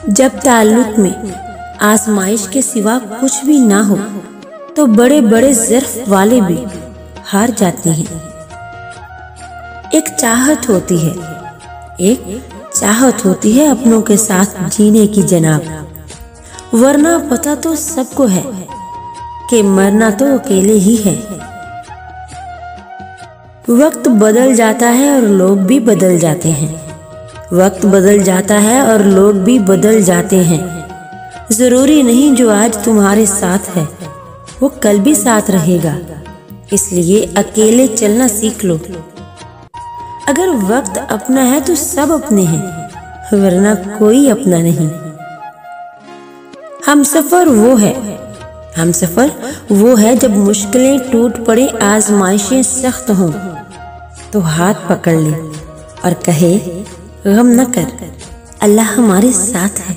जब ताल्लुक में आजमाइश के सिवा कुछ भी ना हो तो बड़े बड़े ज़र्फ वाले भी हार जाते हैं। एक चाहत होती है अपनों के साथ जीने की जनाब, वरना पता तो सबको है कि मरना तो अकेले ही है। वक्त बदल जाता है और लोग भी बदल जाते हैं। वक्त बदल जाता है और लोग भी बदल जाते हैं। ज़रूरी नहीं जो आज तुम्हारे साथ है वो कल भी साथ रहेगा, इसलिए अकेले चलना सीख लो। अगर वक्त अपना है तो सब अपने हैं, वरना कोई अपना नहीं। हमसफर वो है जब मुश्किलें टूट पड़े, आजमाइशें सख्त हों तो हाथ पकड़ ले और कहे गम न कर, अल्लाह हमारे साथ है।